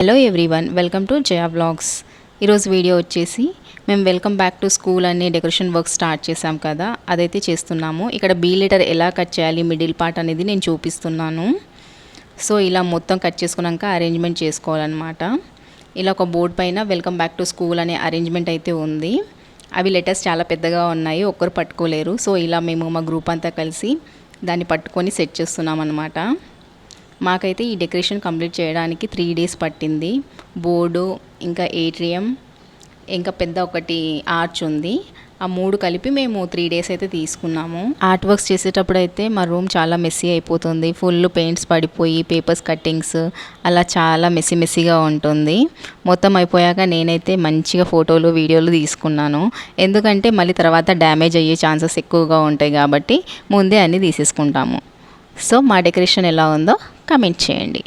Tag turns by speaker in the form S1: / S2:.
S1: Hello everyone, welcome to Jaya vlogs. ఈరోజు video వచ్చేసి మేము వెల్కమ్ బ్యాక్ టు స్కూల్ అనే డెకరేషన్ వర్క్ స్టార్ట్ చేసాం కదా, అదైతే చేస్తున్నాము. ఇక్కడ బీ లెటర్ ఎలా కట్ చేయాలి, మిడిల్ పార్ట్ అనేది నేను చూపిస్తున్నాను. సో ఇలా మొత్తం కట్ చేసుకున్నాక అరేంజ్మెంట్ చేసుకోవాలన్నమాట. ఇలా ఒక బోర్డ్ పైన వెల్కమ్ బ్యాక్ టు స్కూల్ అనే అరేంజ్మెంట్ అయితే ఉంది. అవి లెటర్స్ చాలా పెద్దగా ఉన్నాయి, ఒక్కరు పట్టుకోలేరు. సో ఇలా మేము మా గ్రూప్ అంతా కలిసి దాన్ని పట్టుకొని సెట్ చేస్తున్నాం అన్నమాట. మాకైతే ఈ డెకరేషన్ కంప్లీట్ చేయడానికి 3 days పట్టింది. బోర్డు, ఇంకా ఏట్రియం, ఇంకా పెద్ద ఒకటి ఆర్చ్ ఉంది. ఆ 3 కలిపి మేము 3 days అయితే తీసుకున్నాము. ఆర్ట్ వర్క్స్ చేసేటప్పుడు అయితే మా రూమ్ చాలా మెస్సీ అయిపోతుంది. ఫుల్ పెయింట్స్ పడిపోయి పేపర్స్ కట్టింగ్స్ అలా చాలా మెస్సీగా ఉంటుంది. మొత్తం అయిపోయాక నేనైతే మంచిగా ఫోటోలు వీడియోలు తీసుకున్నాను. ఎందుకంటే మళ్ళీ తర్వాత డ్యామేజ్ అయ్యే ఛాన్సెస్ ఎక్కువగా ఉంటాయి కాబట్టి ముందే అన్నీ తీసేసుకుంటాము. సో మా డెకరేషన్ ఎలా ఉందో కమెంట్ చేయండి.